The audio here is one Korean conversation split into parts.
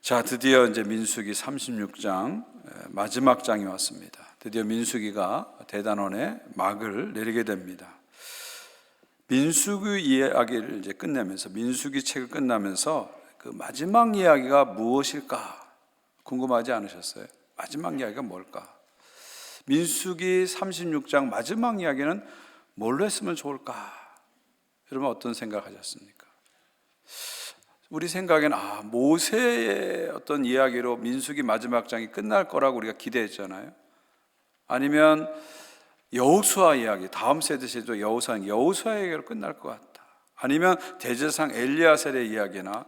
자, 드디어 이제 민수기 36장 마지막 장이 왔습니다. 드디어 민수기가 대단원의 막을 내리게 됩니다. 민수기 이야기를 이제 끝내면서, 민수기 책을 끝나면서 그 마지막 이야기가 무엇일까 궁금하지 않으셨어요? 마지막 이야기가 뭘까? 민수기 36장 마지막 이야기는 뭘로 했으면 좋을까? 여러분 어떤 생각하셨습니까? 우리 생각에는 모세의 어떤 이야기로 민수기 마지막 장이 끝날 거라고 우리가 기대했잖아요. 아니면 여호수아 이야기, 다음 세대 시대도 여호수아 이야기로 끝날 것 같다. 아니면 대제사장 엘리야셀의 이야기나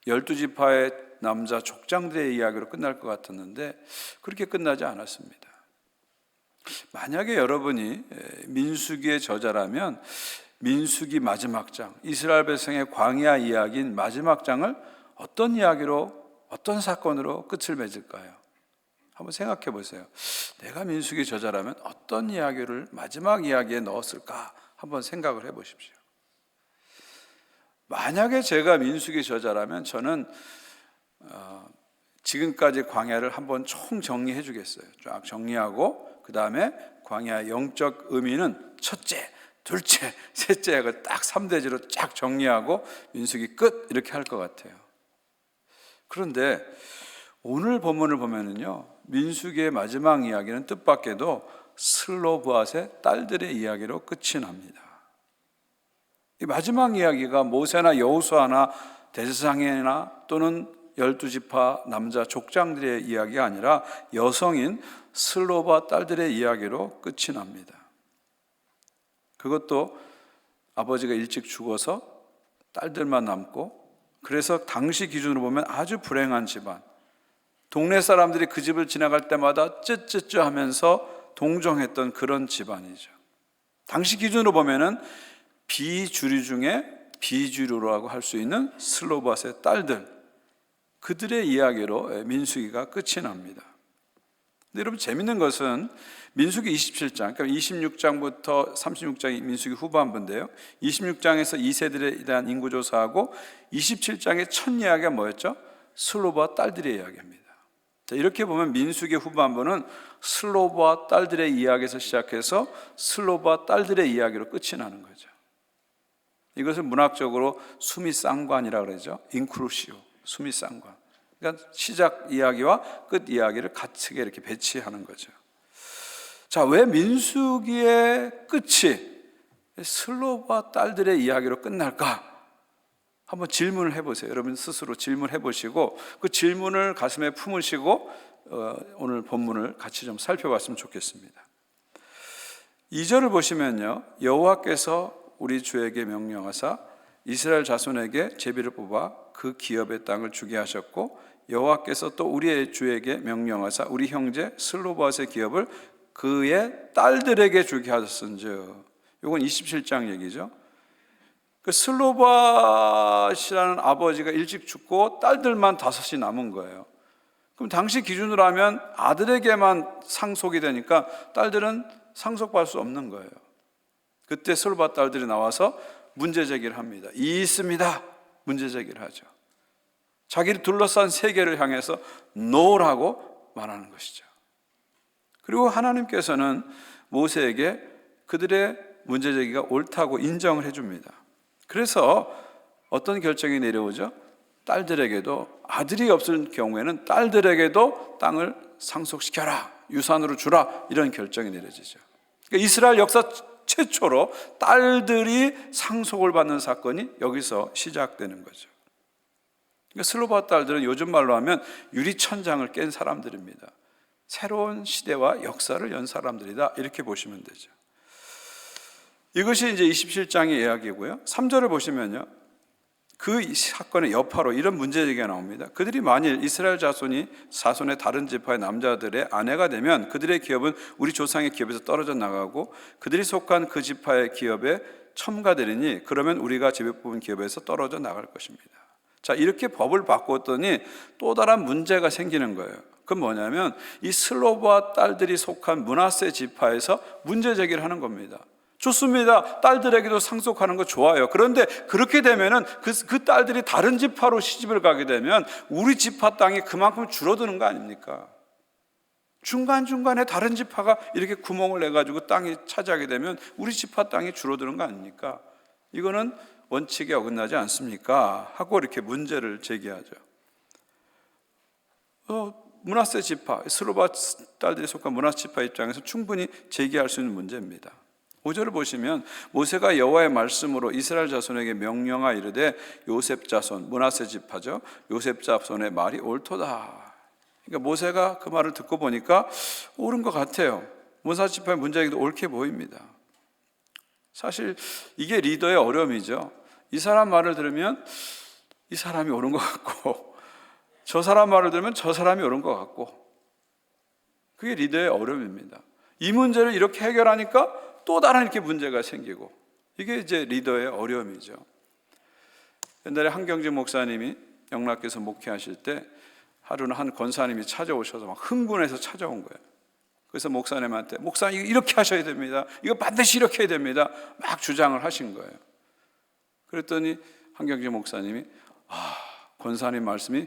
12지파의 남자 족장들의 이야기로 끝날 것 같았는데 그렇게 끝나지 않았습니다. 만약에 여러분이 민수기의 저자라면 민수기 마지막 장, 이스라엘 백성의 광야 이야기인 마지막 장을 어떤 이야기로, 어떤 사건으로 끝을 맺을까요? 한번 생각해 보세요. 내가 민수기 저자라면 어떤 이야기를 마지막 이야기에 넣었을까? 한번 생각을 해 보십시오. 만약에 제가 민수기 저자라면 저는 지금까지 광야를 한번 총 정리해 주겠어요. 쫙 정리하고 그 다음에 광야의 영적 의미는 첫째, 둘째, 셋째 딱 3대지로 쫙 정리하고 민수기 끝 이렇게 할 것 같아요. 그런데 오늘 본문을 보면은요, 민수기의 마지막 이야기는 뜻밖에도 슬로브앗의 딸들의 이야기로 끝이 납니다. 이 마지막 이야기가 모세나 여호수아나 대제사장이나 또는 12지파 남자 족장들의 이야기가 아니라 여성인 슬로브앗 딸들의 이야기로 끝이 납니다. 그것도 아버지가 일찍 죽어서 딸들만 남고, 그래서 당시 기준으로 보면 아주 불행한 집안, 동네 사람들이 그 집을 지나갈 때마다 쯧쯧쯧 하면서 동정했던 그런 집안이죠. 당시 기준으로 보면은 비주류 중에 비주류라고 할 수 있는 슬로브앗의 딸들, 그들의 이야기로 민수기가 끝이 납니다. 근데 여러분 재밌는 것은 민수기 27장, 그러니까 26장부터 36장이 민수기 후반부인데요, 26장에서 2세들에 대한 인구조사하고 27장의 첫 이야기가 뭐였죠? 슬로브앗 딸들의 이야기입니다. 자, 이렇게 보면 민수기 후반부는 슬로브앗 딸들의 이야기에서 시작해서 슬로브앗 딸들의 이야기로 끝이 나는 거죠. 이것을 문학적으로 수미쌍관이라고 그러죠. 인크루시오, 수미쌍관. 그러니까 시작 이야기와 끝 이야기를 같이 이렇게 배치하는 거죠. 자, 왜 민수기의 끝이 슬로브앗 딸들의 이야기로 끝날까? 한번 질문을 해보세요. 여러분 스스로 질문해 보시고 그 질문을 가슴에 품으시고 오늘 본문을 같이 좀 살펴봤으면 좋겠습니다. 2절을 보시면요, 여호와께서 우리 주에게 명령하사 이스라엘 자손에게 제비를 뽑아 그 기업의 땅을 주게 하셨고, 여호와께서 또 우리의 주에게 명령하사 우리 형제 슬로브앗의 기업을 그의 딸들에게 주게 하셨은즉. 이건 27장 얘기죠. 그 슬로브앗이라는 아버지가 일찍 죽고 딸들만 5이 남은 거예요. 그럼 당시 기준으로 하면 아들에게만 상속이 되니까 딸들은 상속받을 수 없는 거예요. 그때 슬로브앗 딸들이 나와서 문제 제기를 합니다. 이 있습니다. 문제 제기를 하죠. 자기를 둘러싼 세계를 향해서 노라고 말하는 것이죠. 그리고 하나님께서는 모세에게 그들의 문제 제기가 옳다고 인정을 해줍니다. 그래서 어떤 결정이 내려오죠? 딸들에게도, 아들이 없을 경우에는 딸들에게도 땅을 상속시켜라, 유산으로 주라, 이런 결정이 내려지죠. 그러니까 이스라엘 역사 최초로 딸들이 상속을 받는 사건이 여기서 시작되는 거죠. 그러니까 슬로브앗 딸들은 요즘 말로 하면 유리천장을 깬 사람들입니다. 새로운 시대와 역사를 연 사람들이다, 이렇게 보시면 되죠. 이것이 이제 27장의 이야기고요. 3절을 보시면요, 그 사건의 여파로 이런 문제 제기가 나옵니다. 그들이 만일 이스라엘 자손의 다른 지파의 남자들의 아내가 되면 그들의 기업은 우리 조상의 기업에서 떨어져 나가고 그들이 속한 그 지파의 기업에 첨가되리니 그러면 우리가 제비 뽑은 기업에서 떨어져 나갈 것입니다. 자, 이렇게 법을 바꿨더니 또 다른 문제가 생기는 거예요. 그건 뭐냐면 이 슬로브앗 딸들이 속한 므낫세 지파에서 문제 제기를 하는 겁니다. 좋습니다. 딸들에게도 상속하는 거 좋아요. 그런데 그렇게 되면은 그 딸들이 다른 지파로 시집을 가게 되면 우리 지파 땅이 그만큼 줄어드는 거 아닙니까? 중간중간에 다른 지파가 이렇게 구멍을 내가지고 땅이 차지하게 되면 우리 지파 땅이 줄어드는 거 아닙니까? 이거는 원칙에 어긋나지 않습니까? 하고 이렇게 문제를 제기하죠. 므낫세 지파, 스로바 딸들이 속한 므낫세 지파 입장에서 충분히 제기할 수 있는 문제입니다. 5절을 보시면 모세가 여호와의 말씀으로 이스라엘 자손에게 명령하 이르되 요셉 자손, 므낫세 지파죠. 요셉 자손의 말이 옳도다. 그러니까 모세가 그 말을 듣고 보니까 옳은 것 같아요. 므낫세 지파의 문제에도 옳게 보입니다. 사실 이게 리더의 어려움이죠. 이 사람 말을 들으면 이 사람이 옳은 것 같고 저 사람 말을 들으면 저 사람이 옳은 것 같고, 그게 리더의 어려움입니다. 이 문제를 이렇게 해결하니까 또 다른 이렇게 문제가 생기고, 이게 이제 리더의 어려움이죠. 옛날에 한경진 목사님이 영락교에서 목회하실 때 하루는 한 권사님이 찾아오셔서 막 흥분해서 찾아온 거예요. 그래서 목사님한테 목사님 이렇게 하셔야 됩니다. 이거 반드시 이렇게 해야 됩니다. 막 주장을 하신 거예요. 그랬더니 한경진 목사님이 권사님 말씀이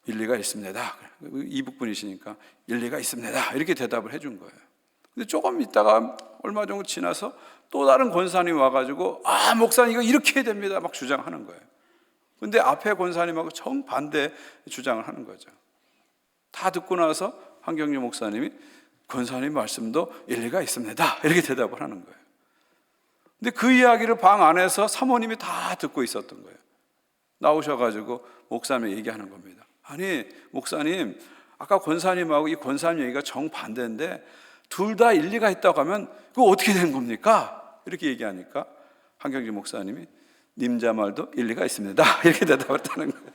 일리가 있습니다. 이북분이시니까 일리가 있습니다. 이렇게 대답을 해준 거예요. 근데 조금 있다가 얼마 정도 지나서 또 다른 권사님이 와가지고 목사님 이거 이렇게 해야 됩니다. 막 주장하는 거예요. 근데 앞에 권사님하고 정반대 주장을 하는 거죠. 다 듣고 나서 한경림 목사님이 권사님 말씀도 일리가 있습니다. 이렇게 대답을 하는 거예요. 근데 그 이야기를 방 안에서 사모님이 다 듣고 있었던 거예요. 나오셔가지고 목사님이 얘기하는 겁니다. 아니 목사님, 아까 권사님하고 이 권사님 얘기가 정반대인데 둘 다 일리가 있다고 하면 그거 어떻게 된 겁니까? 이렇게 얘기하니까 한경진 목사님이 님자 말도 일리가 있습니다. 이렇게 대답을 하는 거예요.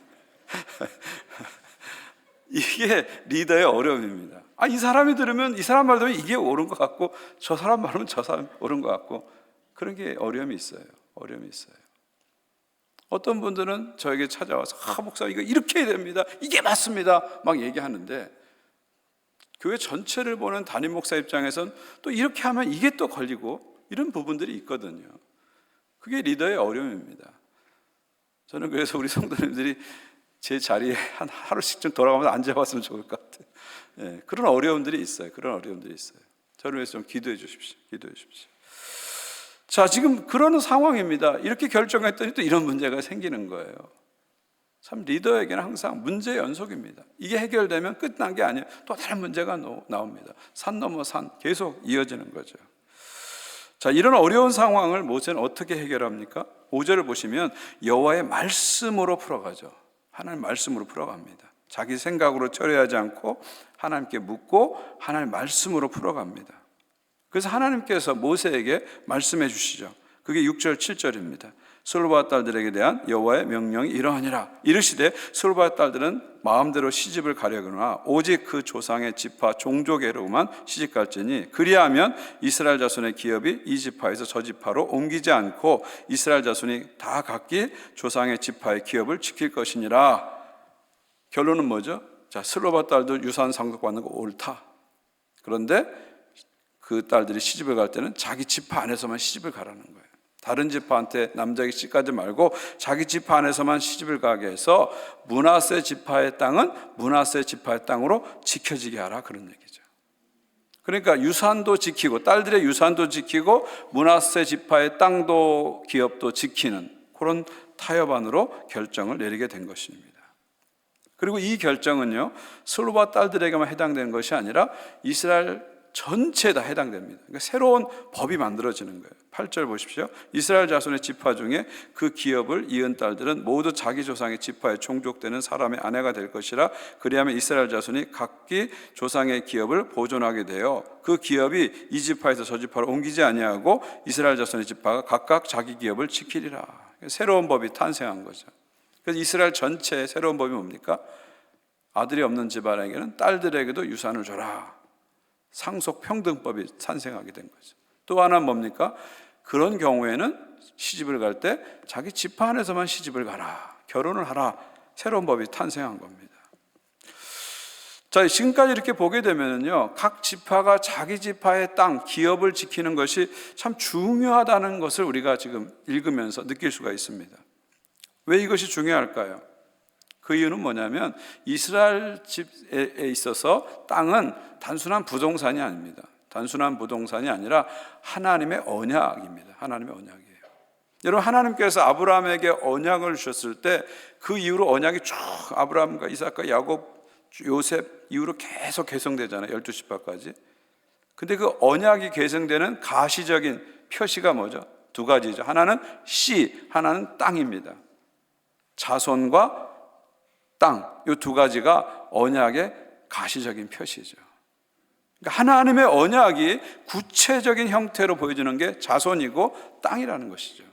이게 리더의 어려움입니다. 이 사람이 들으면 이 사람 말 들으면 이게 옳은 것 같고 저 사람 말하면 저 사람 옳은 것 같고, 그런 게 어려움이 있어요. 어려움이 있어요. 어떤 분들은 저에게 찾아와서 목사 이거 이렇게 해야 됩니다. 이게 맞습니다. 막 얘기하는데 교회 전체를 보는 담임 목사 입장에선 또 이렇게 하면 이게 또 걸리고 이런 부분들이 있거든요. 그게 리더의 어려움입니다. 저는 그래서 우리 성도님들이 제 자리에 한 하루씩 좀 돌아가면서 앉아봤으면 좋을 것 같아요. 그런 어려움들이 있어요. 그런 어려움들이 있어요. 저를 위해서 좀 기도해 주십시오. 기도해 주십시오. 자, 지금 그런 상황입니다. 이렇게 결정했더니 또 이런 문제가 생기는 거예요. 참 리더에게는 항상 문제의 연속입니다. 이게 해결되면 끝난 게 아니에요. 또 다른 문제가 나옵니다. 산 넘어 산 계속 이어지는 거죠. 자, 이런 어려운 상황을 모세는 어떻게 해결합니까? 5절을 보시면 여호와의 말씀으로 풀어가죠. 하나님 말씀으로 풀어갑니다. 자기 생각으로 처리하지 않고 하나님께 묻고 하나님 말씀으로 풀어갑니다. 그래서 하나님께서 모세에게 말씀해 주시죠. 그게 6절 7절입니다. 스로바 딸들에게 대한 여호와의 명령이 이러하니라. 이르시되 스로바 딸들은 마음대로 시집을 가려거나 오직 그 조상의 지파 종족에로만 시집갈지니 그리하면 이스라엘 자손의 기업이 이 지파에서 저 지파로 옮기지 않고 이스라엘 자손이 다 각기 조상의 지파의 기업을 지킬 것이니라. 결론은 뭐죠? 자, 스로바 딸도 유산 상속받는 거 옳다. 그런데 그 딸들이 시집을 갈 때는 자기 지파 안에서만 시집을 가라는 거예요. 다른 지파한테 남자에게 시집가지 말고 자기 지파 안에서만 시집을 가게 해서 므낫세 지파의 땅은 므낫세 지파의 땅으로 지켜지게 하라, 그런 얘기죠. 그러니까 유산도 지키고 딸들의 유산도 지키고 므낫세 지파의 땅도 기업도 지키는 그런 타협안으로 결정을 내리게 된 것입니다. 그리고 이 결정은요, 스로바 딸들에게만 해당되는 것이 아니라 이스라엘 전체에 다 해당됩니다. 그러니까 새로운 법이 만들어지는 거예요. 8절 보십시오. 이스라엘 자손의 지파 중에 그 기업을 이은 딸들은 모두 자기 조상의 지파에 종족되는 사람의 아내가 될 것이라. 그리하면 이스라엘 자손이 각기 조상의 기업을 보존하게 되어 그 기업이 이 지파에서 저 지파로 옮기지 아니하고 이스라엘 자손의 지파가 각각 자기 기업을 지키리라. 새로운 법이 탄생한 거죠. 그래서 이스라엘 전체의 새로운 법이 뭡니까? 아들이 없는 집안에게는 딸들에게도 유산을 줘라. 상속평등법이 탄생하게 된 거죠. 또 하나는 뭡니까? 그런 경우에는 시집을 갈 때 자기 지파 안에서만 시집을 가라, 결혼을 하라. 새로운 법이 탄생한 겁니다. 자, 지금까지 이렇게 보게 되면요, 각 지파가 자기 지파의 땅, 기업을 지키는 것이 참 중요하다는 것을 우리가 지금 읽으면서 느낄 수가 있습니다. 왜 이것이 중요할까요? 그 이유는 뭐냐면 이스라엘 집에 있어서 땅은 단순한 부동산이 아닙니다. 단순한 부동산이 아니라 하나님의 언약입니다. 하나님의 언약이에요. 여러분, 하나님께서 아브라함에게 언약을 주셨을 때 그 이후로 언약이 쭉 아브라함과 이삭과 야곱, 요셉 이후로 계속 계승되잖아요. 12지파까지. 근데 그 언약이 계승되는 가시적인 표시가 뭐죠? 두 가지죠. 하나는 씨, 하나는 땅입니다. 자손과 땅, 이 두 가지가 언약의 가시적인 표시죠. 그러니까 하나님의 언약이 구체적인 형태로 보여주는 게 자손이고 땅이라는 것이죠.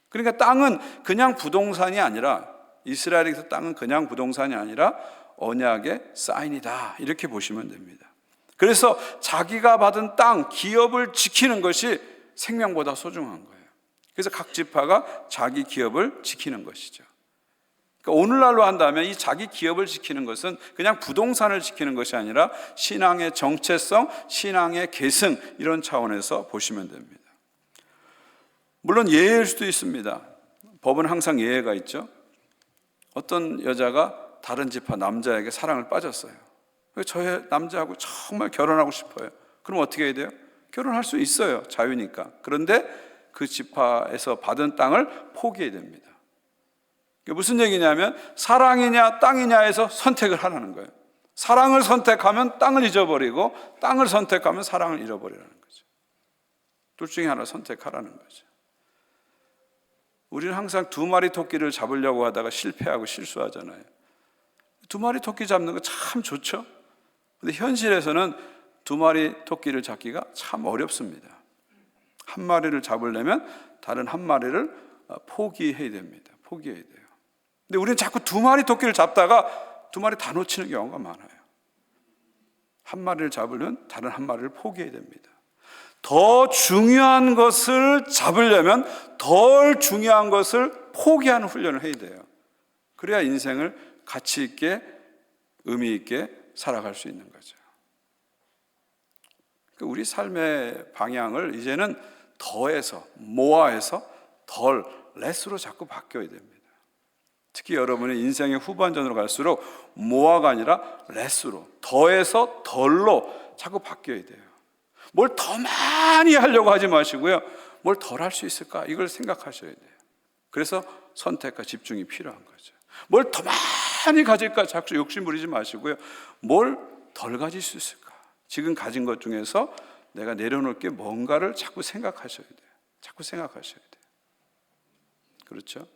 그러니까 땅은 그냥 부동산이 아니라, 이스라엘에서 땅은 그냥 부동산이 아니라 언약의 사인이다, 이렇게 보시면 됩니다. 그래서 자기가 받은 땅, 기업을 지키는 것이 생명보다 소중한 거예요. 그래서 각 지파가 자기 기업을 지키는 것이죠. 그러니까 오늘날로 한다면 이 자기 기업을 지키는 것은 그냥 부동산을 지키는 것이 아니라 신앙의 정체성, 신앙의 계승, 이런 차원에서 보시면 됩니다. 물론 예일 수도 있습니다. 법은 항상 예외가 있죠. 어떤 여자가 다른 지파 남자에게 사랑을 빠졌어요. 저 남자하고 정말 결혼하고 싶어요. 그럼 어떻게 해야 돼요? 결혼할 수 있어요. 자유니까. 그런데 그 지파에서 받은 땅을 포기해야 됩니다. 무슨 얘기냐면 사랑이냐 땅이냐에서 선택을 하라는 거예요. 사랑을 선택하면 땅을 잊어버리고 땅을 선택하면 사랑을 잃어버리라는 거죠. 둘 중에 하나 선택하라는 거죠. 우리는 항상 두 마리 토끼를 잡으려고 하다가 실패하고 실수하잖아요. 두 마리 토끼 잡는 거 참 좋죠. 근데 현실에서는 두 마리 토끼를 잡기가 참 어렵습니다. 한 마리를 잡으려면 다른 한 마리를 포기해야 됩니다. 포기해야 돼요. 근데 우리는 자꾸 두 마리 토끼를 잡다가 두 마리 다 놓치는 경우가 많아요. 한 마리를 잡으려면 다른 한 마리를 포기해야 됩니다. 더 중요한 것을 잡으려면 덜 중요한 것을 포기하는 훈련을 해야 돼요. 그래야 인생을 가치 있게, 의미 있게 살아갈 수 있는 거죠. 우리 삶의 방향을 이제는 더해서, 모아해서 덜, 레스로 자꾸 바뀌어야 됩니다. 특히 여러분의 인생의 후반전으로 갈수록 모아가 아니라 레스로, 더해서 덜로 자꾸 바뀌어야 돼요. 뭘 더 많이 하려고 하지 마시고요, 뭘 덜 할 수 있을까, 이걸 생각하셔야 돼요. 그래서 선택과 집중이 필요한 거죠. 뭘 더 많이 가질까 자꾸 욕심 부리지 마시고요, 뭘 덜 가질 수 있을까, 지금 가진 것 중에서 내가 내려놓을 게 뭔가를 자꾸 생각하셔야 돼요. 자꾸 생각하셔야 돼요. 그렇죠?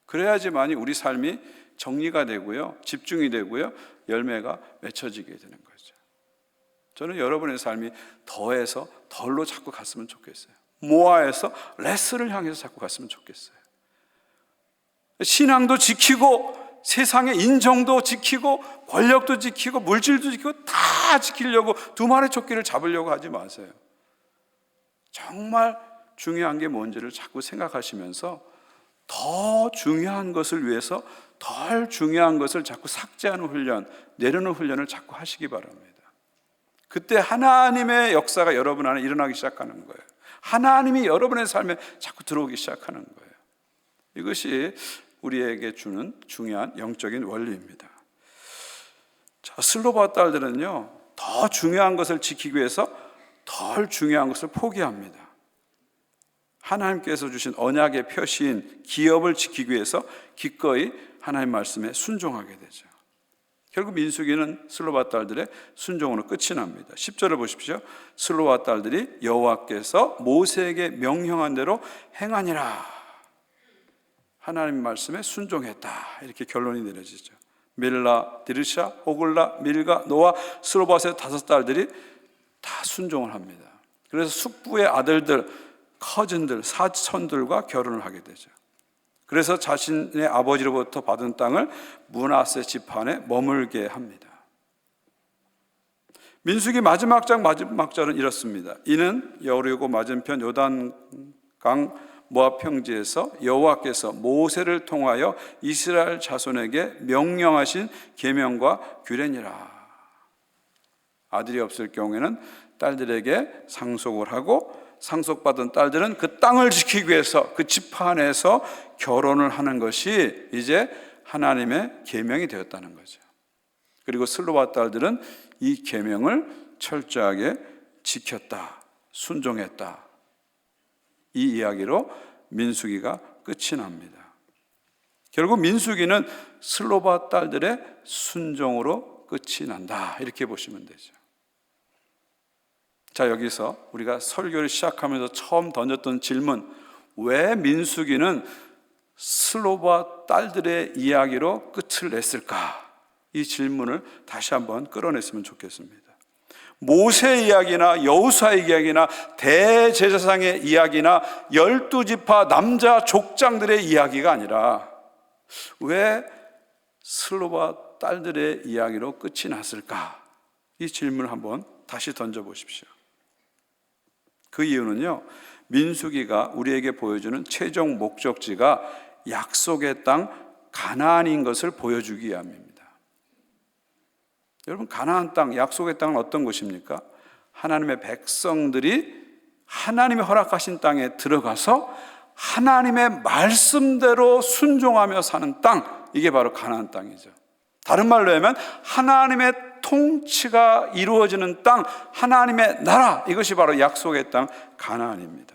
그래야지만이 우리 삶이 정리가 되고요, 집중이 되고요, 열매가 맺혀지게 되는 거죠. 저는 여러분의 삶이 더해서 덜로 자꾸 갔으면 좋겠어요. 모아해서 레스를 향해서 자꾸 갔으면 좋겠어요. 신앙도 지키고 세상의 인정도 지키고 권력도 지키고 물질도 지키고 다 지키려고 두 마리 토끼를 잡으려고 하지 마세요. 정말 중요한 게 뭔지를 자꾸 생각하시면서 더 중요한 것을 위해서 덜 중요한 것을 자꾸 삭제하는 훈련, 내려놓는 훈련을 자꾸 하시기 바랍니다. 그때 하나님의 역사가 여러분 안에 일어나기 시작하는 거예요. 하나님이 여러분의 삶에 자꾸 들어오기 시작하는 거예요. 이것이 우리에게 주는 중요한 영적인 원리입니다. 자, 슬로바 딸들은요, 더 중요한 것을 지키기 위해서 덜 중요한 것을 포기합니다. 하나님께서 주신 언약의 표시인 기업을 지키기 위해서 기꺼이 하나님 말씀에 순종하게 되죠. 결국 민수기는 슬로바 딸들의 순종으로 끝이 납니다. 10절을 보십시오. 슬로바 딸들이 여호와께서 모세에게 명령한 대로 행하니라. 하나님 말씀에 순종했다, 이렇게 결론이 내려지죠. 밀라, 디르샤, 호글라, 밀가, 노아, 슬로바의 5딸들이 다 순종을 합니다. 그래서 숙부의 아들들, 커즌들, 사촌들과 결혼을 하게 되죠. 그래서 자신의 아버지로부터 받은 땅을 므낫세 지판에 머물게 합니다. 민수기 마지막 장 마지막 절은 이렇습니다. 이는 여리고 맞은편 요단강 모압 평지에서 여호와께서 모세를 통하여 이스라엘 자손에게 명령하신 계명과 규례니라. 아들이 없을 경우에는 딸들에게 상속을 하고, 상속받은 딸들은 그 땅을 지키기 위해서 그 지파 안에서 결혼을 하는 것이 이제 하나님의 계명이 되었다는 거죠. 그리고 슬로바 딸들은 이 계명을 철저하게 지켰다, 순종했다. 이 이야기로 민수기가 끝이 납니다. 결국 민수기는 슬로바 딸들의 순종으로 끝이 난다, 이렇게 보시면 되죠. 자, 여기서 우리가 설교를 시작하면서 처음 던졌던 질문, 왜 민수기는 슬로바 딸들의 이야기로 끝을 냈을까? 이 질문을 다시 한번 끌어냈으면 좋겠습니다. 모세 이야기나 여호수아의 이야기나 대제사장의 이야기나 12지파 남자 족장들의 이야기가 아니라 왜 슬로바 딸들의 이야기로 끝이 났을까? 이 질문을 한번 다시 던져보십시오. 그 이유는요, 민수기가 우리에게 보여주는 최종 목적지가 약속의 땅 가나안인 것을 보여주기 위함입니다. 여러분, 가나안 땅, 약속의 땅은 어떤 곳입니까? 하나님의 백성들이 하나님이 허락하신 땅에 들어가서 하나님의 말씀대로 순종하며 사는 땅, 이게 바로 가나안 땅이죠. 다른 말로 하면 하나님의 통치가 이루어지는 땅, 하나님의 나라, 이것이 바로 약속의 땅 가나안입니다.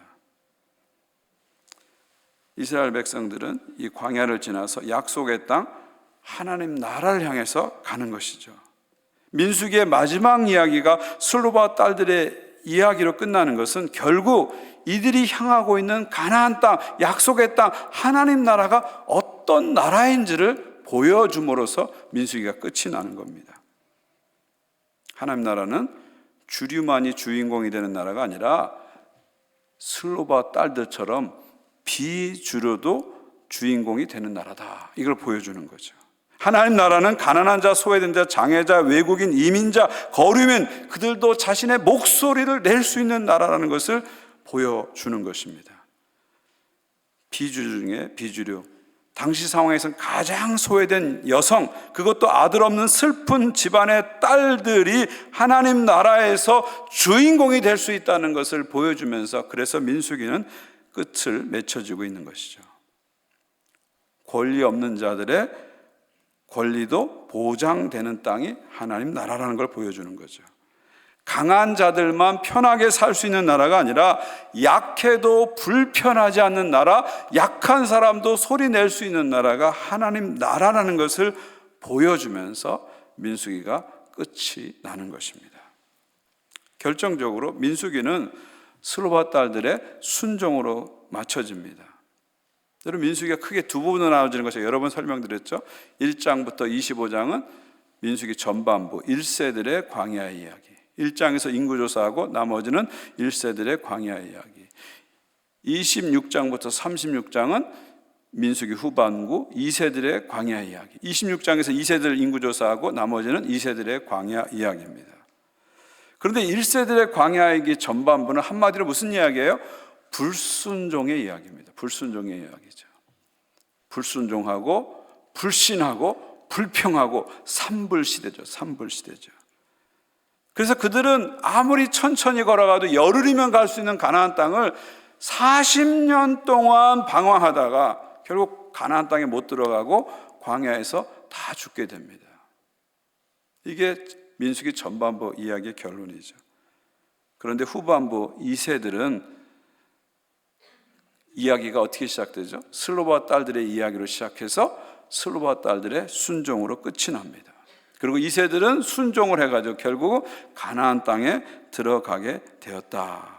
이스라엘 백성들은 이 광야를 지나서 약속의 땅 하나님 나라를 향해서 가는 것이죠. 민수기의 마지막 이야기가 슬로바 딸들의 이야기로 끝나는 것은 결국 이들이 향하고 있는 가나안 땅, 약속의 땅, 하나님 나라가 어떤 나라인지를 보여줌으로써 민수기가 끝이 나는 겁니다. 하나님 나라는 주류만이 주인공이 되는 나라가 아니라 슬로바 딸들처럼 비주류도 주인공이 되는 나라다, 이걸 보여주는 거죠. 하나님 나라는 가난한 자, 소외된 자, 장애자, 외국인, 이민자, 거류민, 그들도 자신의 목소리를 낼 수 있는 나라라는 것을 보여주는 것입니다. 비주류 중에 비주류, 당시 상황에서는 가장 소외된 여성, 그것도 아들 없는 슬픈 집안의 딸들이 하나님 나라에서 주인공이 될 수 있다는 것을 보여주면서, 그래서 민수기는 끝을 맺혀지고 있는 것이죠. 권리 없는 자들의 권리도 보장되는 땅이 하나님 나라라는 걸 보여주는 거죠. 강한 자들만 편하게 살 수 있는 나라가 아니라 약해도 불편하지 않는 나라, 약한 사람도 소리 낼 수 있는 나라가 하나님 나라라는 것을 보여주면서 민수기가 끝이 나는 것입니다. 결정적으로 민수기는 슬로바 딸들의 순종으로 맞춰집니다. 여러분, 민수기가 크게 두 부분으로 나눠지는 것을 여러 번 설명드렸죠. 1장부터 25장은 민수기 전반부 1세들의 광야 이야기, 1장에서 인구조사하고 나머지는 1세들의 광야 이야기, 26장부터 36장은 민수기 후반부 2세들의 광야 이야기, 26장에서 2세들 인구조사하고 나머지는 2세들의 광야 이야기입니다. 그런데 1세들의 광야 이야기 전반부는 한마디로 무슨 이야기예요? 불순종의 이야기입니다. 불순종의 이야기죠. 불순종하고 불신하고 불평하고 산불시대죠. 산불시대죠. 그래서 그들은 아무리 천천히 걸어가도 열흘이면 갈 수 있는 가나안 땅을 40년 동안 방황하다가 결국 가나안 땅에 못 들어가고 광야에서 다 죽게 됩니다. 이게 민수기 전반부 이야기의 결론이죠. 그런데 후반부 2세들은 이야기가 어떻게 시작되죠? 슬로바 딸들의 이야기로 시작해서 슬로바 딸들의 순종으로 끝이 납니다. 그리고 2세들은 순종을 해가지고 결국 가나안 땅에 들어가게 되었다.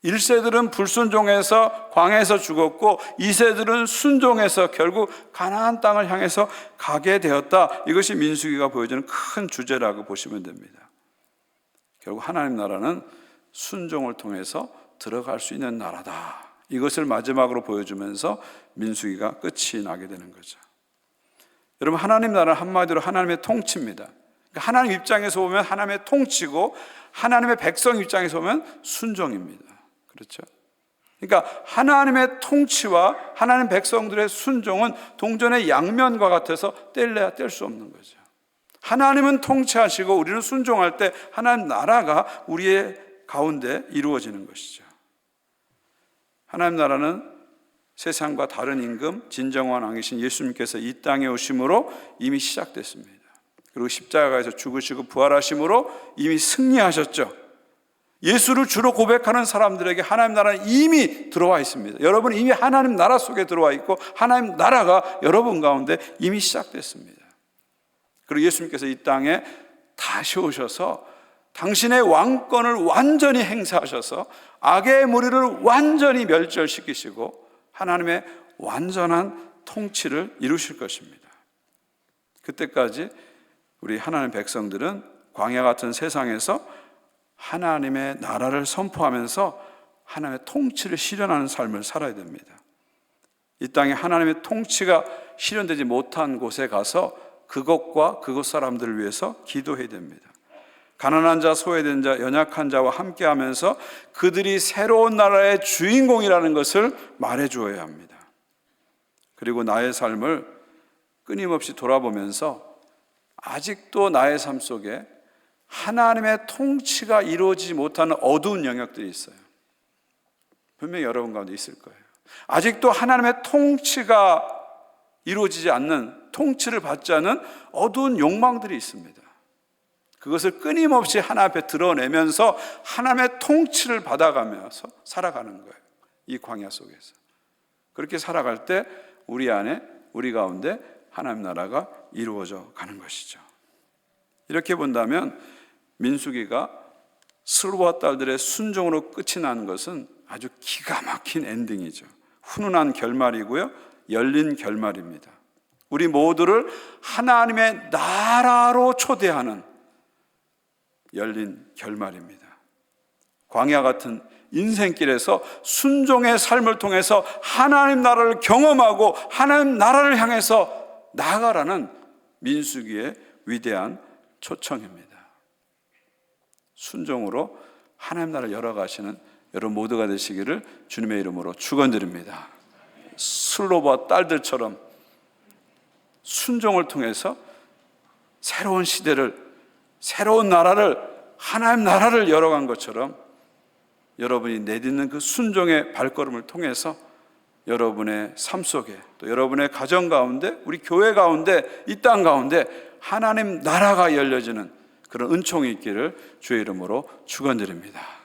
1세들은 불순종해서 광야에서 죽었고 2세들은 순종해서 결국 가나안 땅을 향해서 가게 되었다. 이것이 민수기가 보여주는 큰 주제라고 보시면 됩니다. 결국 하나님 나라는 순종을 통해서 들어갈 수 있는 나라다. 이것을 마지막으로 보여주면서 민수기가 끝이 나게 되는 거죠. 여러분, 하나님 나라는 한마디로 하나님의 통치입니다. 그러니까 하나님 입장에서 보면 하나님의 통치고 하나님의 백성 입장에서 보면 순종입니다. 그렇죠? 그러니까 하나님의 통치와 하나님 백성들의 순종은 동전의 양면과 같아서 뗄래야 뗄 수 없는 거죠. 하나님은 통치하시고 우리는 순종할 때 하나님 나라가 우리의 가운데 이루어지는 것이죠. 하나님 나라는 세상과 다른 임금 진정한 왕이신 예수님께서 이 땅에 오심으로 이미 시작됐습니다. 그리고 십자가에서 죽으시고 부활하심으로 이미 승리하셨죠. 예수를 주로 고백하는 사람들에게 하나님 나라는 이미 들어와 있습니다. 여러분은 이미 하나님 나라 속에 들어와 있고 하나님 나라가 여러분 가운데 이미 시작됐습니다. 그리고 예수님께서 이 땅에 다시 오셔서 당신의 왕권을 완전히 행사하셔서 악의 무리를 완전히 멸절시키시고 하나님의 완전한 통치를 이루실 것입니다. 그때까지 우리 하나님 백성들은 광야 같은 세상에서 하나님의 나라를 선포하면서 하나님의 통치를 실현하는 삶을 살아야 됩니다. 이 땅에 하나님의 통치가 실현되지 못한 곳에 가서 그것과 그곳 사람들을 위해서 기도해야 됩니다. 가난한 자, 소외된 자, 연약한 자와 함께하면서 그들이 새로운 나라의 주인공이라는 것을 말해주어야 합니다. 그리고 나의 삶을 끊임없이 돌아보면서 아직도 나의 삶 속에 하나님의 통치가 이루어지지 못하는 어두운 영역들이 있어요. 분명히 여러분 가운데 있을 거예요. 아직도 하나님의 통치가 이루어지지 않는, 통치를 받지 않은 어두운 욕망들이 있습니다. 그것을 끊임없이 하나님 앞에 드러내면서 하나님의 통치를 받아가면서 살아가는 거예요. 이 광야 속에서. 그렇게 살아갈 때 우리 안에, 우리 가운데 하나님 나라가 이루어져 가는 것이죠. 이렇게 본다면 민수기가 스루와 딸들의 순종으로 끝이 나는 것은 아주 기가 막힌 엔딩이죠. 훈훈한 결말이고요, 열린 결말입니다. 우리 모두를 하나님의 나라로 초대하는 열린 결말입니다. 광야 같은 인생길에서 순종의 삶을 통해서 하나님 나라를 경험하고 하나님 나라를 향해서 나아가라는 민수기의 위대한 초청입니다. 순종으로 하나님 나라를 열어가시는 여러분 모두가 되시기를 주님의 이름으로 축원드립니다. 슬로바 딸들처럼 순종을 통해서 새로운 시대를, 새로운 나라를, 하나님 나라를 열어간 것처럼 여러분이 내딛는 그 순종의 발걸음을 통해서 여러분의 삶 속에, 또 여러분의 가정 가운데, 우리 교회 가운데, 이 땅 가운데 하나님 나라가 열려지는 그런 은총이 있기를 주의 이름으로 축원드립니다.